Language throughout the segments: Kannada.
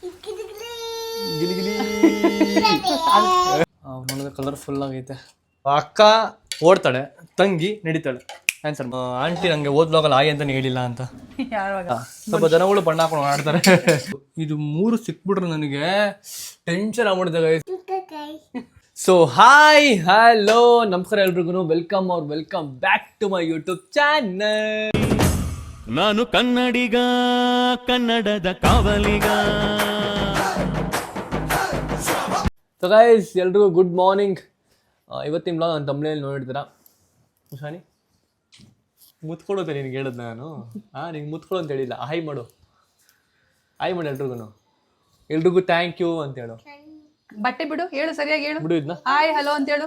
ಗಿಲಿ ಗಿಲಿ ನೋಡಿದ್ರೆ ಕಲರ್ಫುಲ್ ಆಗೈತೆ. ಅಕ್ಕ ಓಡ್ತಾಳೆ, ತಂಗಿ ನಡೀತಾಳೆ. ಆನ್ಸರ್ ಆಂಟಿ ನಂಗೆ ಓದ್ಲೋಗಲ್ಲ ಆಯ್ ಅಂತಾನೆ ಹೇಳಿಲ್ಲ ಅಂತ. ಸ್ವಲ್ಪ ಜನಗಳು ಬಣ್ಣ ಹಾಕೊಂಡು ಆಡ್ತಾರೆ. ಇದು 3 ಸಿಕ್ಬಿಟ್ರು ನನಗೆ ಟೆನ್ಷನ್ ಆಗ್ಬಿಡ್ತಾರೆ. ಸೊ ಹಾಯ್ ಹಲೋ ನಮಸ್ಕಾರ ಎಲ್ರಿಗೂ, welcome back to my YouTube channel. ನಾನು ಕನ್ನಡಿಗ, ಕನ್ನಡದ ಕಾವಲಿಗ. ಸೊ ಗೈಸ್ ಎಲ್ರಿಗೂ ಗುಡ್ ಮಾರ್ನಿಂಗ್. ಇವತ್ತಿನ ಬ್ಲಾಗ್ ನನ್ನ ತಮ್ಮನೇಲಿ ನೋಡಿರ್ತೀರ. ಹುಷಾನಿ ಮುತ್ಕೊಡೋದೆ ನಿನ್ಗೆ ಹೇಳಿದ್ ನಾನು. ನಿಂಗೆ ಮುತ್ಕೊಡು ಅಂತ ಹೇಳಿಲ್ಲ, ಹಾಯ್ ಮಾಡು ಎಲ್ರಿಗೂ ಥ್ಯಾಂಕ್ ಯು ಅಂತ ಹೇಳು. ಬಟ್ಟೆ ಬಿಡು, ಹೇಳು ಸರಿಯಾಗಿ ಹೇಳು. ಬಿಡು ಇದನ್ನ ಹಾಯ್ ಹಲೋ ಅಂತ ಹೇಳು.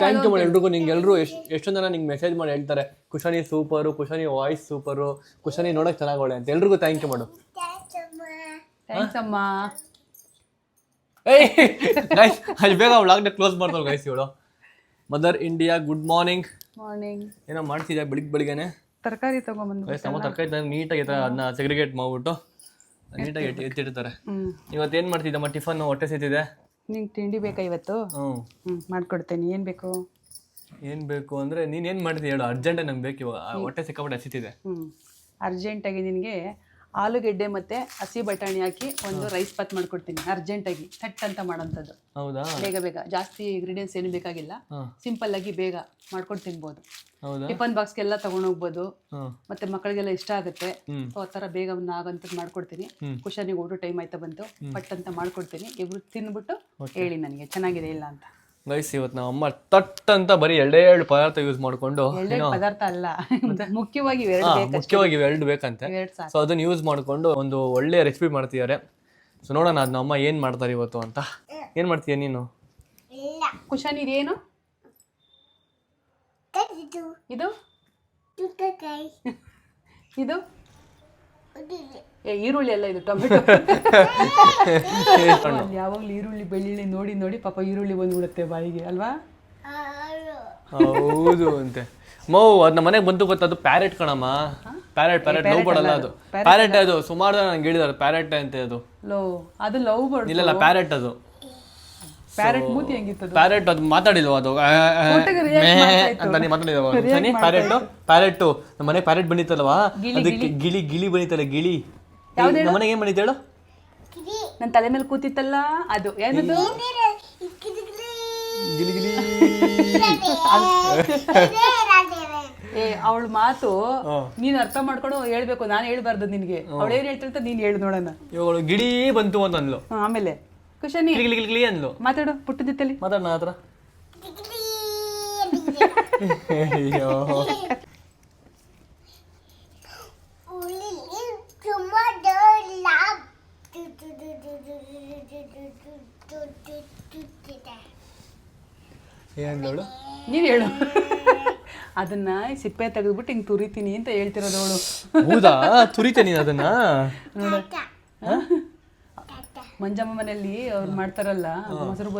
ಥ್ಯಾಂಕ್ ಯು ಮಾಡಿ ಎಲ್ರಿಗೂ. ನಿಂಗೆ ಎಲ್ಲರೂ ಎಷ್ಟೊಂದು ಜನ ನಿಂಗೆ ಮೆಸೇಜ್ ಮಾಡಿ ಹೇಳ್ತಾರೆ, ಕುಶಾನಿ ಸೂಪರು, ಕುಶಾನಿ ವಾಯ್ಸ್ ಸೂಪರು, ಕುಶಾನಿ ನೋಡೋಕೆ ಚೆನ್ನಾಗೋಳೆ ಅಂತ. ಎಲ್ರಿಗೂ ಥ್ಯಾಂಕ್ ಯು ಮಾಡು. ಥ್ಯಾಂಕ್ಸ್ ಅಮ್ಮ. ಏಯ್ ಗೈಸ್ ಅಲ್ಲಿ ಬೇಗ ವ್ಲಾಗ್ನ ಕ್ಲೋಸ್ ಮಾಡ್ತಾಳೆ ಗೈಸ್ ಇವಳು. Mother India good morning. Morning. ಏನೋ ಮಾಡ್ತಿದ್ಯಾ ಬೆಳಿಗ್ಗೆನೆ? ತರಕಾರಿ ತಗೊಂಬಂದು ನಮ್ಮ ತರಕಾರಿ ನೀಟಾಗಿ ಅದನ್ನ ಸೆಗ್ರಿಗೇಟ್ ಮಾಡ್ಬಿಟ್ಟು ನೀಟಾಗಿ ಎತ್ತಿಡ್ತಾರೆ. ಇವತ್ತೇನು ಮಾಡ್ತಿದ್ದಮ್ಮ ಟಿಫನ್? ಹೊಟ್ಟೆ ಸೇತಿದೆ. ನಿಂಗೆ ತಿಂಡಿ ಬೇಕಾ ಇವತ್ತು? ಮಾಡ್ಕೊಡ್ತೇನೆ. ಏನು ಬೇಕು? ಏನು ಬೇಕು ಅಂದರೆ ನೀನು ಏನು ಮಾಡ್ತೀಯ ಹೇಳು. ಅರ್ಜೆಂಟ್ ನಮ್ಗೆ ಬೇಕು ಇವಾಗ, ಹೊಟ್ಟೆ ಸಿಕ್ಕಾಪಟ್ಟೆ ಹಸಿತಿದೆ. ಅರ್ಜೆಂಟಾಗಿ ನಿನಗೆ ಆಲೂಗೆಡ್ಡೆ ಮತ್ತು ಹಸಿ ಬಟಾಣಿ ಹಾಕಿ ಒಂದು ರೈಸ್ ಬಾತ್ ಮಾಡ್ಕೊಡ್ತೀನಿ ಅರ್ಜೆಂಟಾಗಿ, ಥಟ್ ಅಂತ ಮಾಡೋಂಥದ್ದು. ಹೌದಾ? ಬೇಗ ಜಾಸ್ತಿ ಇಂಗ್ರೀಡಿಯೆಂಟ್ಸ್ ಏನು ಬೇಕಾಗಿಲ್ಲ, ಸಿಂಪಲ್ ಆಗಿ ಬೇಗ ಮಾಡ್ಕೊಂಡು ತಿನ್ಬೋದು. ಹೌದಾ? ಟಿಫನ್ ಬಾಕ್ಸ್ಗೆಲ್ಲ ತಗೊಂಡೋಗ್ಬೋದು, ಮತ್ತೆ ಮಕ್ಕಳಿಗೆಲ್ಲ ಇಷ್ಟ ಆಗುತ್ತೆ. ಸೊ ಆ ಥರ ಬೇಗ ಆಗಂತದ್ದು ಮಾಡ್ಕೊಡ್ತೀನಿ. ಕುಶನಿಗೆ ಊಟ ಟೈಮ್ ಆಯ್ತಾ ಬಂತು, ಪಟ್ ಅಂತ ಮಾಡ್ಕೊಡ್ತೀನಿ. ಇಬ್ರು ತಿಂದ್ಬಿಟ್ಟು ಹೇಳಿ ನನಗೆ ಚೆನ್ನಾಗಿದೆ ಇಲ್ಲ ಅಂತ. ಗೈಸ್ ಇವತ್ತು ನಮ್ಮ ಅಮ್ಮ ತಟ್ ಅಂತ ಬರೀ ಎರಡೇಳು ಪದಾರ್ಥ ಯೂಸ್ ಮಾಡಿಕೊಂಡು, ಪದಾರ್ಥ ಅಲ್ಲ ಮುಖ್ಯವಾಗಿ ಎರಡು ಬೇಕಂತೆ. ಸೊ ಅದನ್ನ ಯೂಸ್ ಮಾಡಿಕೊಂಡು ಒಂದು ಒಳ್ಳೆ ರೆಸಿಪಿ ಮಾಡ್ತಿದ್ದಾರೆ. ಸೊ ನೋಡೋಣ ಅದು ನಮ್ಮ ಅಮ್ಮ ಏನು ಮಾಡ್ತಾರೆ ಇವತ್ತು ಅಂತ. ಏನು ಮಾಡ್ತೀಯ ನೀನು? ಕುಶನ್ ಇದೇನು ಇದು? ಇದು ಈರುಳ್ಳಿ ಅಲ್ಲ, ಇದು ಟೊಮೆಟೊ. ಯಾವಾಗ್ಲೂ ಈರುಳ್ಳಿ ಬೆಳ್ಳುಳ್ಳಿ ನೋಡಿ ನೋಡಿ ಪಾಪ ಈರುಳ್ಳಿ ಬಂದ್ಬಿಡುತ್ತೆ ಬಾಯಿಗೆ ಅಲ್ವಾ? ಹೌದು ಅಂತೆ ಮೌ. ಅದ್ ನಮ್ಮ ಮನೆಗೆ ಬಂತು ಗೊತ್ತದು ಪ್ಯಾರೆಟ್ ಕಣಮ್ಮ. ಪ್ಯಾರೆಟ್ ಲವ್ ಬರ್ಡ್ ಅಲ್ಲ ಅದು, ಪ್ಯಾರೆಟ್. ಅದು ಸುಮಾರು ಜನ ನಂಗೆ ಹೇಳಿದಾರೆ ಪ್ಯಾರೆಟ್ ಅಂತ. ಅದು ಲವ್ ಬರ್ಡ್ ಇಲ್ಲ ಪ್ಯಾರೆಟ್. ಅದು ಪ್ಯಾರೆಟ್ ಮೂತಿ ಹೆಂಗಿತ್ತು? ಪ್ಯಾರೆಟ್ ಅದು ಮಾತಾಡಿಲ್ವ? ಅದು ಅಂತ ನೀ ಮಾತಾಡಿದವ? ಪ್ಯಾರೆಟ್ ನಮ್ಮ ಮನೆಗೆ ಪ್ಯಾರೆಟ್ ಬಂದಿತ್ತಲ್ವಾ, ಅದಕ್ಕೆ ಗಿಳಿ ಬಂದಿತ್ತಲ್ಲ. ಗಿಳಿ ನಮ್ಮ ಮನೆಗೆ ಏನ್ ಬಂದಿತ್ತು ಹೇಳು? ನನ್ನ ತಲೆ ಮೇಲೆ ಕೂತಿತ್ತಲ್ಲ ಅದು ಏನದು? ಗಿಲಿ ಗಿಲಿ. ಅವಳ ಮಾತು ನೀನ್ ಅರ್ಥ ಮಾಡ್ಕೊಂಡು ಹೇಳ್ಬೇಕು, ನಾನು ಹೇಳ್ಬಾರ್ದು ನಿನ್ಗೆ. ಅವಳು ಏನ್ ಹೇಳ್ತಿರ್ತ ನೀನ್ ಹೇಳು ನೋಡೋಣ. ಇವಳು ಗಿಳಿ ಬಂತು ಅಂತ ಅಂದ್ಲು. ಆಮೇಲೆ ಕುಶನಿ ಗಿಲಿ ಅಂದ್ಲು. ಮಾತಾಡು ಪುಟ್ಟದಿತ್ತಲ್ಲಿ ಮಾತಾಡ ನನ್ನ ಹತ್ರ. ಅಯ್ಯೋ ಏನಂದವಳು? ನೀನ್ ಹೇಳು. ಅದನ್ನ ಸಿಪ್ಪೆ ತೆಗೆದ್ಬಿಟ್ಟು ಹಿಂಗ್ ತುರಿತೀನಿ ಅಂತ ಹೇಳ್ತಿರೋದು ಅವಳು. ಹೌದಾ? ತುರಿತೆ ನೀನು ಅದನ್ನ? ಮಂಜಮ್ಮ ಮನೆಯಲ್ಲಿ ಅವ್ರು ಮಾಡ್ತಾರಲ್ಲ, ಮೊಸರು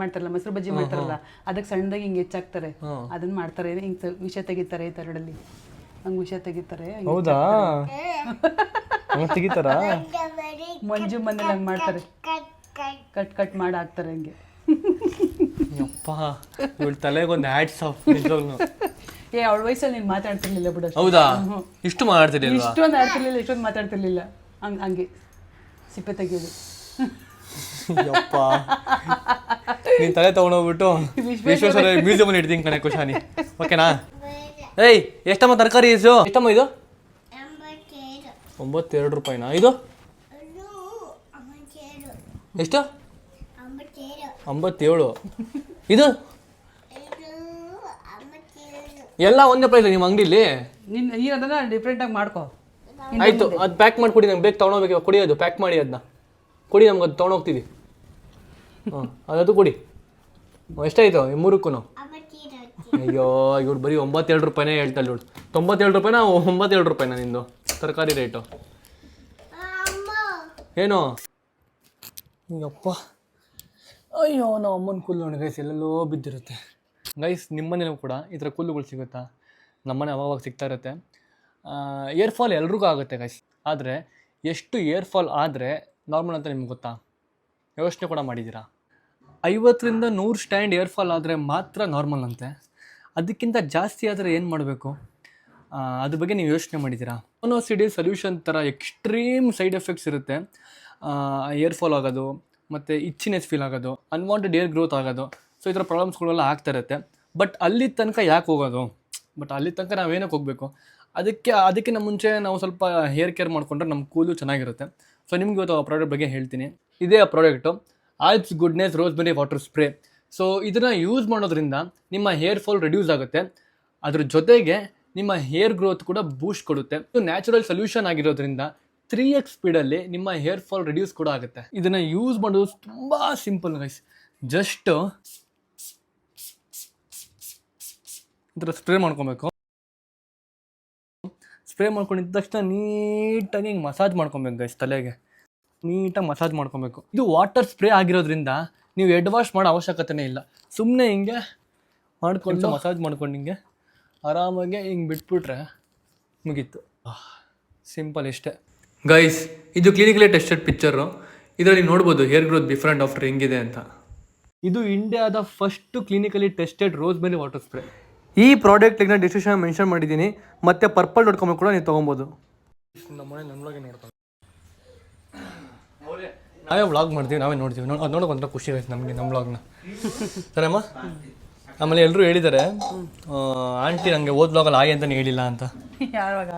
ಮಾಡ್ತಾರಲ್ಲ, ಮೊಸರು ಬಜ್ಜಿ ಮಾಡ್ತಾರಲ್ಲ, ಅದಕ್ಕೆ ಸಣ್ಣದಾಗಿ ಹಿಂಗೆ ಹೆಚ್ಚಾಕ್ತಾರೆ. ಅದನ್ನ ಮಾಡ್ತಾರೆ, ಹಿಂಗ್ ವಿಷ ತೆಗಿತಾರೆ ತರಡಲ್ಲಿ, ಹಂಗ್ ವಿಷ ತೆಗಿತಾರೆ. ಹೌದಾ? ತೆಗಿತಾರ? ಮಂಜು ಮನೇಲಿ ಹಂಗ್ ಮಾಡ್ತಾರೆ, ಕಟ್ ಮಾಡಿ ಹಾಕ್ತಾರೆ ಹಂಗೆ. ಯಪ್ಪ ಇವಳ ತಲೆಗೊಂದು ಹ್ಯಾಟ್ಸ್ ಆಫ್. ಅವಳ ವಯಸ್ಸಲ್ಲಿ ನೀನ್ ಮಾತಾಡ್ತಿರ್ಲಿಲ್ಲ ಬಿಡ. ಹೌದಾ? ಇಷ್ಟು ಮಾತಾಡ್ತಿರ್ಲಿಲ್ಲ? ಇಷ್ಟೊಂದು ಆಡ್ತಿರ್ಲಿಲ್ಲ, ಇಷ್ಟೊಂದು ಮಾತಾಡ್ತಿರ್ಲಿಲ್ಲ. ಹಂಗೆ ಸಿಪ್ಪೆ ತೆಗಿಯೋದು. ಯಪ್ಪ ನೀನ್ ತಲೆ ತಗೊಂಡೋಗ್ಬಿಟ್ಟು ವಿಶ್ವೇಶ್ವರ ಮ್ಯೂಸಿಯಂ ಅಲ್ಲಿ ಇಡ್ತೀನಿ ಕಣೆ ಕುಶಾನಿ. ಓಕೆನಾ? ಏಯ್ ಎಷ್ಟಮ್ಮ ತರಕಾರಿ ಇದು? ಎಷ್ಟಮ್ಮ ಇದು? 92 ರೂಪಾಯಿನಾ ಇದು? ಎಷ್ಟು? 57. ಇದು ಎಲ್ಲ ಒಂದೇ ಪ್ರೈಸ್ ನಿಮ್ಮ ಅಂಗಡಿಲಿ? ನೀನು ಅದನ್ನ ಡಿಫ್ರೆಂಟ್ ಆಗಿ ಮಾಡ್ಕೋ. ಆಯ್ತು, ಅದು ಪ್ಯಾಕ್ ಮಾಡಿಕೊಡಿ. ನಂಗೆ ಬೇಕು ತೊಗೊಂಡೋಗ್ಬೇಕು. ಕೊಡಿ, ಅದು ಪ್ಯಾಕ್ ಮಾಡಿ, ಅದನ್ನ ಕೊಡಿ ನಮ್ಗೆ. ಅದು ತೊಗೊಂಡೋಗ್ತೀವಿ. ಅದು ಕೊಡಿ. ಎಷ್ಟಾಯ್ತು ಈ ಮೂರಕ್ಕೂ? ಅಯ್ಯೋ ಇವ್ರು ಬರೀ 97 ರೂಪಾಯಿನೇ ಹೇಳ್ತಾಳೆ ಇವಳು. 97 ರೂಪಾಯಿನಾ? 97 ರೂಪಾಯಿನಾ ನಿಂದು ತರಕಾರಿ ರೇಟು? ಏನು? ಅಯ್ಯಪ್ಪ ಅಯ್ಯೋ ನಾವು ಅಮ್ಮನ ಕೂದಲು ನೋಡಿ ಗೈಸ್ ಎಲ್ಲೆಲ್ಲೋ ಬಿದ್ದಿರುತ್ತೆ. ಗೈಸ್ ನಿಮ್ಮನೇಲೂ ಕೂಡ ಈ ಥರ ಕೂದಲುಗಳು ಸಿಗುತ್ತಾ? ನಮ್ಮನೆ ಅವಾಗ ಸಿಗ್ತಾ ಇರುತ್ತೆ. ಏರ್ ಫಾಲ್ ಎಲ್ರಿಗೂ ಆಗುತ್ತೆ ಗೈಸ್. ಆದರೆ ಎಷ್ಟು ಏರ್ ಫಾಲ್ ಆದರೆ ನಾರ್ಮಲ್ ಅಂತ ನಿಮ್ಗೆ ಗೊತ್ತಾ? ಯೋಚನೆ ಕೂಡ ಮಾಡಿದ್ದೀರಾ? 50ರಿಂದ 100 ಸ್ಟ್ಯಾಂಡ್ ಏರ್ ಫಾಲ್ ಆದರೆ ಮಾತ್ರ ನಾರ್ಮಲ್ ಅಂತೆ. ಅದಕ್ಕಿಂತ ಜಾಸ್ತಿ ಆದರೆ ಏನು ಮಾಡಬೇಕು? ಅದ್ರ ಬಗ್ಗೆ ನೀವು ಯೋಚನೆ ಮಾಡಿದ್ದೀರಾ? ಮೊನೋಸಿಡಿ ಸೊಲ್ಯೂಷನ್ ಥರ ಎಕ್ಸ್ಟ್ರೀಮ್ ಸೈಡ್ ಎಫೆಕ್ಟ್ಸ್ ಇರುತ್ತೆ. ಏರ್ ಫಾಲ್ ಆಗೋದು, ಮತ್ತು ಇಚ್ಚಿನೆಸ್ ಫೀಲ್ ಆಗೋದು, ಅನ್ವಾಂಟೆಡ್ ಏರ್ ಗ್ರೋತ್ ಆಗೋದು. ಸೊ ಈ ಥರ ಪ್ರಾಬ್ಲಮ್ಸ್ಗಳೆಲ್ಲ ಆಗ್ತಾ ಇರುತ್ತೆ. ಬಟ್ ಅಲ್ಲಿ ತನಕ ಯಾಕೆ ಹೋಗೋದು? ಬಟ್ ಅಲ್ಲಿ ತನಕ ನಾವೇನಕ್ಕೆ ಹೋಗಬೇಕು? ಅದಕ್ಕಿಂತ ಮುಂಚೆ ನಾವು ಸ್ವಲ್ಪ ಹೇರ್ ಕೇರ್ ಮಾಡಿಕೊಂಡ್ರೆ ನಮ್ಮ ಕೂಲು ಚೆನ್ನಾಗಿರುತ್ತೆ. ಸೊ ನಿಮ್ಗೆ ಇವತ್ತು ಆ ಪ್ರಾಡಕ್ಟ್ ಬಗ್ಗೆ ಹೇಳ್ತೀನಿ. ಇದೇ ಆ product Alps goodness rosemary water spray. So ಇದನ್ನು ಯೂಸ್ ಮಾಡೋದ್ರಿಂದ ನಿಮ್ಮ ಹೇರ್ ಫಾಲ್ ರಿಡ್ಯೂಸ್ ಆಗುತ್ತೆ. ಅದ್ರ ಜೊತೆಗೆ ನಿಮ್ಮ ಹೇರ್ ಗ್ರೋತ್ ಕೂಡ ಬೂಸ್ಟ್ ಕೊಡುತ್ತೆ. ಇದು ನ್ಯಾಚುರಲ್ ಸೊಲ್ಯೂಷನ್ ಆಗಿರೋದ್ರಿಂದ 3x ಸ್ಪೀಡಲ್ಲಿ ನಿಮ್ಮ ಹೇರ್ ಫಾಲ್ ರಿಡ್ಯೂಸ್ ಕೂಡ ಆಗುತ್ತೆ. ಇದನ್ನು ಯೂಸ್ ಮಾಡೋದು ತುಂಬ ಸಿಂಪಲ್ ಗೈಸ್. ಜಸ್ಟ್ ಇದರ ಸ್ಪ್ರೇ ಮಾಡ್ಕೊಬೇಕು. ಸ್ಪ್ರೇ ಮಾಡ್ಕೊಂಡಿದ್ದ ತಕ್ಷಣ ನೀಟಾಗಿ ಹಿಂಗೆ ಮಸಾಜ್ ಮಾಡ್ಕೊಬೇಕು ಗೈಸ್. ತಲೆಗೆ ನೀಟಾಗಿ ಮಸಾಜ್ ಮಾಡ್ಕೊಬೇಕು. ಇದು ವಾಟರ್ ಸ್ಪ್ರೇ ಆಗಿರೋದ್ರಿಂದ ನೀವು ಹೆಡ್ ವಾಶ್ ಮಾಡೋ ಅವಶ್ಯಕತೆನೇ ಇಲ್ಲ. ಸುಮ್ಮನೆ ಹಿಂಗೆ ಮಾಡ್ಕೊಂಡು ಮಸಾಜ್ ಮಾಡ್ಕೊಂಡು ಹಿಂಗೆ ಆರಾಮಾಗಿ ಹಿಂಗೆ ಬಿಟ್ಬಿಟ್ರೆ ಮುಗೀತು. ಸಿಂಪಲ್ ಇಷ್ಟೇ ಗೈಸ್. ಇದು ಕ್ಲಿನಿಕಲಿ ಟೆಸ್ಟೆಡ್ ಪಿಕ್ಚರು. ಇದರಲ್ಲಿ ನೋಡ್ಬೋದು hair growth before and after ಹೆಂಗಿದೆ ಅಂತ. ಇದು ಇಂಡಿಯಾದ first clinically tested rosemary water spray. ಈ ಪ್ರಾಡಕ್ಟ್ನ ಡಿಸ್ಕ್ರಿಪ್ಷನ್ ಮೆನ್ಷನ್ ಮಾಡಿದ್ದೀನಿ. ಮತ್ತು ಪರ್ಪಲ್ ನೋಡ್ಕೊಂಬೇಕು ಕೂಡ ನೀವು ತೊಗೊಬೋದು. ನಮ್ಮನೆ ನಮ್ಮೊಳಗೆ ನೋಡ್ಕೊಂಡು ನಾವೇ ವ್ಲಾಗ್ ಮಾಡ್ತೀವಿ, ನಾವೇ ನೋಡ್ತೀವಿ. ಅದು ನೋಡೋಕೆ ಒಂಥರ ಖುಷಿ ಆಗುತ್ತೆ ನಮಗೆ ನಮ್ಮ ವ್ಲಾಗ್ನ. ಸರಮ್ಮ. ಆಮೇಲೆ ಎಲ್ಲರೂ ಹೇಳಿದ್ದಾರೆ ಆಂಟಿ ನನಗೆ ಓದ್ ವ್ಲಾಗಲ್ಲಿ ಆಗಿ ಅಂತಲೇ ಹೇಳಿಲ್ಲ ಅಂತ. ಯಾವಾಗ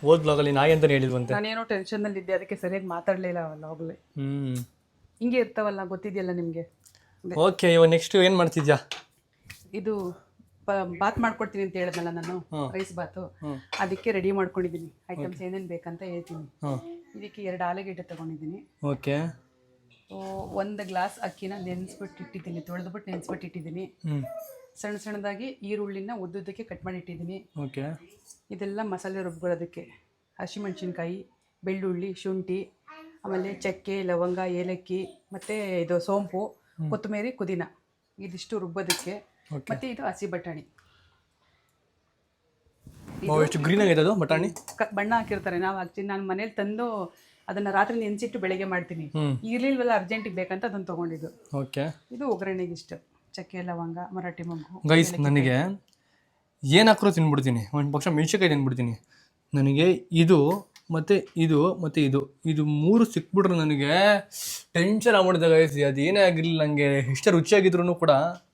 ಓದ್ ವ್ಲಾಗಲ್ಲಿ ನಾಯಿ ಅಂತಲೇ ಹೇಳಿಲ್ವಂತೆ. ನಾನೇನೋ ಟೆನ್ಷನ್ನಲ್ಲಿ ಇದ್ದೆ, ಅದಕ್ಕೆ ಸರಿಯಾಗಿ ಮಾತಾಡಲಿಲ್ಲ ವ್ಲಾಗಲ್ಲಿ. ಹಿಂಗೆ ಇರ್ತಾವಲ್ಲ, ಗೊತ್ತಿದೆಯಲ್ಲ ನಿಮಗೆ. ಓಕೆ, ಇವಾಗ ನೆಕ್ಸ್ಟ್ ಏನು ಮಾಡ್ತಿದ್ಯಾ? ಇದು ಬಾತ್ ಮಾಡ್ಕೊಡ್ತೀನಿ ಅಂತ ಹೇಳಿದ್ನಲ್ಲ ನಾನು, ರೈಸ್ ಬಾತು. ಅದಕ್ಕೆ ರೆಡಿ ಮಾಡ್ಕೊಂಡಿದ್ದೀನಿ. ಐಟಮ್ಸ್ ಏನೇನು ಬೇಕಂತ ಹೇಳ್ತೀನಿ. ಇದಕ್ಕೆ 2 ಆಲೂಗೆಡ್ಡೆ ತೊಗೊಂಡಿದ್ದೀನಿ. ಓಕೆ. 1 ಗ್ಲಾಸ್ ಅಕ್ಕಿನ ನೆನೆಸ್ಬಿಟ್ಟಿಟ್ಟಿದ್ದೀನಿ, ತೊಳೆದ್ಬಿಟ್ಟು ನೆನೆಸ್ಬಿಟ್ಟಿಟ್ಟಿದ್ದೀನಿ. ಸಣ್ಣ ಸಣ್ಣದಾಗಿ ಈರುಳ್ಳಿನ ಉದ್ದುದ್ದಕ್ಕೆ ಕಟ್ ಮಾಡಿ ಇಟ್ಟಿದ್ದೀನಿ. ಓಕೆ. ಇದೆಲ್ಲ ಮಸಾಲೆ ರುಬ್ಕೊಳ್ಳೋದಕ್ಕೆ ಹಸಿಮೆಣಸಿನ್ಕಾಯಿ, ಬೆಳ್ಳುಳ್ಳಿ, ಶುಂಠಿ, ಆಮೇಲೆ ಚಕ್ಕೆ, ಲವಂಗ, ಏಲಕ್ಕಿ, ಮತ್ತು ಇದು ಸೋಂಪು, ಕೊತ್ತಂಬರಿ, ಪುದೀನ, ಇದಿಷ್ಟು ರುಬ್ಬೋದಕ್ಕೆ. ಮತ್ತು ಇದು ಹಸಿ ಬಟಾಣಿ. ಎಷ್ಟು ಗ್ರೀನ್ ಆಗಿದೆ ಅದು ಬಟಾಣಿ. ಬಣ್ಣ ಹಾಕಿರ್ತಾರೆ. ನಾವು ಹಾಕ್ತೀನಿ. ನಾನು ಮನೇಲಿ ತಂದು ಅದನ್ನು ರಾತ್ರಿ ನೆನೆಸಿಟ್ಟು ಬೆಳಗ್ಗೆ ಮಾಡ್ತೀನಿ. ಇರ್ಲಿಲ್ವಲ್ಲ, ಅರ್ಜೆಂಟಿಗೆ ಬೇಕಂತ ಅದನ್ನು ತೊಗೊಂಡಿದ್ದು. ಓಕೆ. ಇದು ಒಗ್ಗರಣೆಗೆ ಇಷ್ಟ. ಚಕ್ಕೆ, ಲವಂಗ, ಮರಾಠಿ ಮೊಗ್ಗು. ಗೈಸ್, ನನಗೆ ಏನು ಹಾಕಿರೋ ತಿನ್ಬಿಡ್ತೀನಿ. ಒಂದು ಪಕ್ಷ ಮೆಣಸಿನ್ಕಾಯಿ ತಿನ್ಬಿಡ್ತೀನಿ. ನನಗೆ ಇದು ಮತ್ತು ಇದು ಮತ್ತು ಇದು 3 ಸಿಕ್ಬಿಟ್ರೆ ನನಗೆ ಟೆನ್ಷನ್ ಆಗ್ಬಿಡುತ್ತೆ ಗೈಸ್. ಅದು ಏನೇ ಆಗಿರಲಿಲ್ಲ, ನನಗೆ ಇಷ್ಟ ರುಚಿಯಾಗಿದ್ರು ಕೂಡ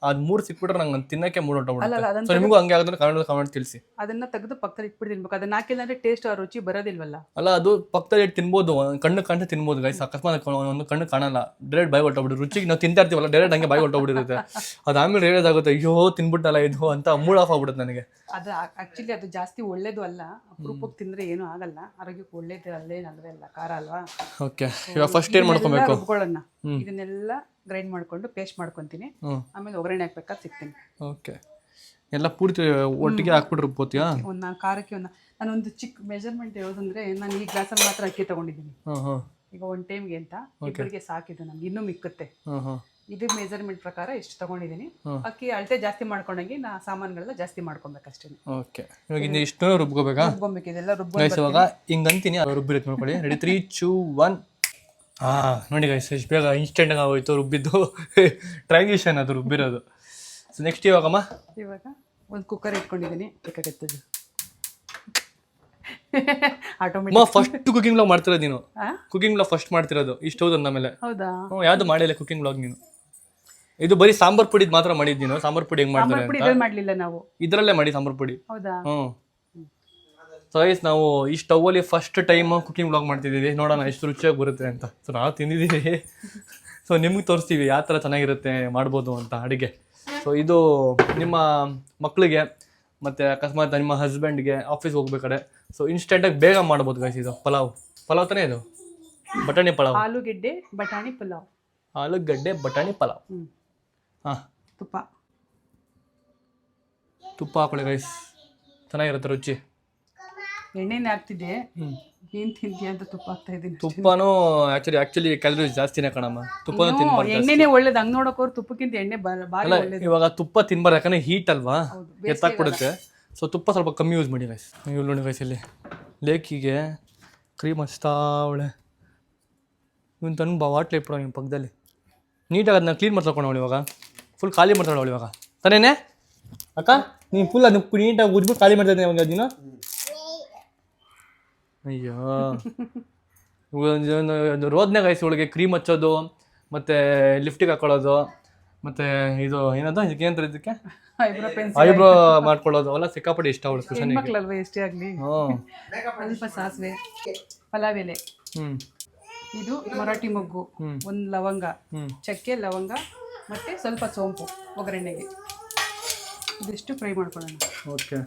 ಅದು 3 ಸಿಕ್ಬಿಟ್ರೆ ನಂಗೆ ತಿನ್ನಕ್ಕೆ ಮೂಡ್ ಹೊಟ್ಟೋಗ್ಬಿಡುತ್ತೆ. ಸೊ ನಿಮಗೂ ಹಂಗೆ ಆಗಿದ್ರೆ ಕಮೆಂಟ್ ತಿಳಿಸಿ. ಅದನ್ನು ತೆಗೆದು ಪಕ್ಕದಲ್ಲಿ ಇಟ್ಬಿಟ್ಟು ತಿನ್ಬೇಕು. ಅದನ್ನ ಹಾಕಿಲ್ಲ ಅಂದರೆ ಟೇಸ್ಟ್ ಆ ರುಚಿ ಬರೋದಿಲ್ವಲ್ಲ. ಅಲ್ಲ, ಅದು ಪಕ್ಕದಲ್ಲಿ ಇಟ್ಟು ತಿನ್ಬೋದು, ಕಣ್ಣು ಕಾಣ್ತಾ ತಿನ್ಬೋದು ಗೈಸ್. ಅಕಸ್ಮಾತ್ ಒಂದು ಕಣ್ಣು ಕಾಣಲ್ಲ, ಡೈರೆಕ್ಟ್ ಬಾಯಿ ಹೊಟ್ಟೋಗ್ಬಿಟ್ಟು ರುಚಿಗೆ ನಾವು ತಿಂತಾ ಇರ್ತೀವಲ್ಲ, ಡೈರೆಕ್ಟ್ ಹಂಗೆ ಬಾಯಿ ಹೊಟ್ಟೋಗ್ಬಿಟ್ಟಿರುತ್ತೆ. ಅದು ಆಮೇಲೆ ರಿಯಲೈಸ್ ಆಗುತ್ತೆ, ಅಯ್ಯೋ ತಿನ್ಬಿಟ್ಟಲ್ಲ ಇದು ಅಂತ ಮೂಡ್ ಆಫ್ ಆಗ್ಬಿಡುತ್ತೆ ನನಗೆ. ಅದು ಆ್ಯಕ್ಚುಲಿ ಅದು ಜಾಸ್ತಿ ಒಳ್ಳೇದು ಅಲ್ಲ. ಅಪರೂಪಕ್ಕೆ ತಿಂದರೆ ಏನೂ ಆಗಲ್ಲ, ಆರೋಗ್ಯಕ್ಕೆ ಒಳ್ಳೇದು. ಅಲ್ಲೇನಂದ್ರೆ ಎಲ್ಲ ಖಾರ ಅಲ್ವಾ. ಓಕೆ. ಇವಾಗ ಫಸ್ಟ್ ಏನು ಮಾಡ್ಕೊಬೇಕು? ರುಬ್ಕೊಳ್ಳೋಣ. ಇದನ್ನೆಲ್ಲ ಗ್ರೈಂಡ್ ಮಾಡ್ಕೊಂಡು ಪೇಸ್ಟ್ ಮಾಡ್ಕೊತೀನಿ. ಆಮೇಲೆ ಒಗ್ಗರಣೆ ಹಾಕ್ಬೇಕಾದ್ರೆ ಸಿಗ್ತೀನಿ. ಓಕೆ. ಎಲ್ಲ ಪೂರ್ತಿ ಒಟ್ಟಿಗೆ ಹಾಕ್ಬಿಟ್ಟು ರುಬ್ಬೋತೀಯಾ? ಒಂದು ಖಾರಕ್ಕೆ ನಾನೊಂದು ಚಿಕ್ಕ ಮೆಜರ್ಮೆಂಟ್ ಹೇಳೋದಂದ್ರೆ, ನಾನು ಈ ಗ್ಲಾಸಲ್ಲಿ ಮಾತ್ರ ಅಕ್ಕಿ ತೊಗೊಂಡಿದ್ದೀನಿ. ಈಗ 1 ಟೈಮ್ಗೆ ಅಂತ ಇಬ್ಬರಿಗೆ ಸಾಕಿದ್ದು, ನಮ್ಗೆ ಇನ್ನೂ ಮಿಕ್ಕುತ್ತೆ. ಇದು ಮೆಜರ್ಮೆಂಟ್ ಪ್ರಕಾರ ಎಷ್ಟು ತಗೊಂಡಿದ್ದೀನಿ. ಅಕ್ಕಿ ಅಳತೆ ಜಾಸ್ತಿ ಮಾಡ್ಕೊಂಡಂಗೆ ನಾ ಸಾಮಾನುಗಳೆಲ್ಲ ಜಾಸ್ತಿ ಮಾಡ್ಕೊಬೇಕಷ್ಟೇ. ಓಕೆ. ಇವಾಗ ಇದು ಇಷ್ಟು ರುಬ್ಕೋಬೇಕಾ? ರುಬ್ಕೊಬೇಕು. ಇದೆಲ್ಲ ರುಬ್ಬೋದು. ಇವಾಗ ಹಿಂಗೆ ಅಂತೀನಿ, ರುಬ್ಬಿರುತ್ತೆ ನೋಡ್ಕೊಳ್ಳಿ. ರೆಡಿ, 3, 2, 1. ನೋಡಿ ಗೈಸ್, ಎಷ್ಟು ಬೇಗ ಇನ್ಸ್ಟೆಂಟಾಗಿ ಆಗೋಯ್ತು ರುಬ್ಬಿದ್ದು. ಟ್ರಾನ್ಸಿಷನ್ ಅದು ರುಬ್ಬಿರೋದು. ಸೊ ನೆಕ್ಸ್ಟ್ ಇವಾಗ ಒಂದು ಕುಕ್ಕರ್ ಇಟ್ಕೊಂಡಿದ್ದೀನಿ. ಬೇಕಾಗತ್ತೆ ಆಟೋಮೆಟಿಕ್. ಫಸ್ಟ್ ಕುಕಿಂಗ್ ವ್ಲಾಗ್ ಮಾಡ್ತಿರೋದು ನೀನು? ಕುಕಿಂಗ್ ವ್ಲಾಗ್ ಫಸ್ಟ್ ಮಾಡ್ತಿರೋದು ಈ ಸ್ಟವ್ ಅಂದ ಮೇಲೆ? ಹೌದಾ? ಯಾವ್ದು ಮಾಡಿಲ್ಲ ಕುಕಿಂಗ್ ವ್ಲಾಗ್ ನೀನು. ಇದು ಬರೀ ಸಾಂಬಾರ್ ಪುಡಿ ಮಾತ್ರ ಮಾಡಿದ್ ನೀನು. ಸಾಂಬಾರ್ ಪುಡಿ ಹೆಂಗ್ ಮಾಡ್ತಾರೆ ಅಂತ ಮಾಡ್ಲಿಲ್ಲ ನಾವು, ಇದರಲ್ಲೇ ಮಾಡಿ ಸಾಂಬಾರ್ ಪುಡಿ. ಹೌದಾ? ಸೊ ಗೈಸ್, ನಾವು ಈ ಸ್ಟವ್ ಅಲ್ಲಿ ಫಸ್ಟ್ ಟೈಮ್ ಕುಕಿಂಗ್ ವ್ಲಾಗ್ ಮಾಡ್ತಿದ್ದೀವಿ. ನೋಡೋಣ ಎಷ್ಟು ರುಚಿಯಾಗಿ ಬರುತ್ತೆ ಅಂತ. ಸೊ ನಾವು ತಿಂದಿದ್ದೀವಿ. ಸೊ ನಿಮ್ಗೆ ತೋರಿಸ್ತೀವಿ ಯಾವ ಥರ ಚೆನ್ನಾಗಿರುತ್ತೆ ಮಾಡ್ಬೋದು ಅಂತ ಅಡುಗೆ. ಸೊ ಇದು ನಿಮ್ಮ ಮಕ್ಕಳಿಗೆ ಮತ್ತು ಅಕಸ್ಮಾತ್ ನಿಮ್ಮ ಹಸ್ಬೆಂಡ್ಗೆ ಆಫೀಸ್ಗೆ ಹೋಗ್ಬೇಕಾದ್ರೆ ಸೊ ಇನ್ಸ್ಟೆಂಟಾಗಿ ಬೇಗ ಮಾಡ್ಬೋದು ಗೈಸ್. ಇದು ಪಲಾವ್ ತಾನೇ ಇದು? ಬಟಾಣಿ ಪಲಾವ್. ಆಲೂಗೆಡ್ಡೆ ಬಟಾಣಿ ಪಲಾವ್. ಆಲೂಗಡ್ಡೆ ಬಟಾಣಿ ಪಲಾವ್. ಹಾಂ. ತುಪ್ಪ ಹಾಕೊಳ್ಳಿ ಗೈಸ್, ಚೆನ್ನಾಗಿರುತ್ತೆ ರುಚಿ. ಎಣ್ಣೆನೇ ಹಾಕ್ತಿದ್ದೆ, ಏನು ತಿಂತೀಯ ಅಂತ ತುಪ್ಪ ಹಾಕ್ತಾ ಇದ್ದೀನಿ. ತುಪ್ಪನೂ ಆ್ಯಕ್ಚುಲಿ ಕ್ಯಾಲರೀಸ್ ಜಾಸ್ತಿನೇ ಕಣಮ್ಮ. ತುಪ್ಪನೂ ತಿನ್ಬಾರ್ದು. ಎಣ್ಣೆನೇ ಒಳ್ಳೇದು. ಹಂಗೆ ನೋಡೋಕೋರು ತುಪ್ಪಕ್ಕಿಂತ ಎಣ್ಣೆ ಭಾಳ ಒಳ್ಳೇದು. ಇವಾಗ ತುಪ್ಪ ತಿನ್ಬಾರ್ದು, ಯಾಕಂದರೆ ಹೀಟ್ ಅಲ್ವಾ, ಎತ್ತಾಕ್ಬಿಡುತ್ತೆ. ಸೊ ತುಪ್ಪ ಸ್ವಲ್ಪ ಕಮ್ಮಿ ಯೂಸ್ ಮಾಡಿ ಗೈಸ್. ಇವ್ರು ನೋಡಿ ಗೈಸ್, ಇಲ್ಲಿ ಲೇಕಿಗೆ ಕ್ರೀಮ್ ಹಚ್ತಾ ಅವಳೆ. ಇವನು ತನ್ನ ಬಾಟ್ಲಿ ಇಟ್ಬಿಡೋ ನಿಮ್ಮ ಪಕ್ಕದಲ್ಲಿ. ನೀಟಾಗಿ ಅದನ್ನ ಕ್ಲೀನ್ ಮಾಡ್ಸ್ಕೊಂಡು ಅವಳು ಇವಾಗ. ಫುಲ್ ಖಾಲಿ ಮಾಡ್ತಾಳೆ ಅವಳು ಇವಾಗ. ತಾನೇನೆ ಅಕ್ಕ? ನೀನು ಫುಲ್ ಅದನ್ನ ನೀಟಾಗಿ ಉಜ್ಬಿಟ್ಟು ಖಾಲಿ ಮಾಡ್ತಾ ಇದ್ದೀನಿ ಇವಾಗ ನೀನು. ಅಯ್ಯೋ ರೋದನೆ ಗಾಯ್ಸಿ ಒಳಗೆ ಕ್ರೀಮ್ ಹಚ್ಚೋದು, ಮತ್ತು ಲಿಫ್ಟಿಗೆ ಹಾಕೊಳ್ಳೋದು, ಮತ್ತು ಇದು ಏನದು ಇದಕ್ಕೆ ಏನಂತಾರೆ ಇದಕ್ಕೆ ಐಬ್ರೋ ಮಾಡ್ಕೊಳ್ಳೋದು ಅವೆಲ್ಲ ಸಿಕ್ಕಾಪಟ್ಟೆ ಇಷ್ಟ ಅವಳು ಖುಷಿಯಾಗಿ. ಮಕ್ಕಳಲ್ವ ಎಷ್ಟೇ ಆಗಲಿ. ಸ್ವಲ್ಪ ಸಾಸಿವೆ, ಪಲಾವ್ ಎಲೆ, ಇದು ಮರಾಠಿ ಮೊಗ್ಗು, ಒಂದು ಲವಂಗ, ಚಕ್ಕೆ ಲವಂಗ, ಮತ್ತು ಸ್ವಲ್ಪ ಸೋಂಪು ಒಗ್ಗರಣೆಗೆ. ಇದಿಷ್ಟು ಫ್ರೈ ಮಾಡ್ಕೊಳ್ಳೋಣ. ಓಕೆ.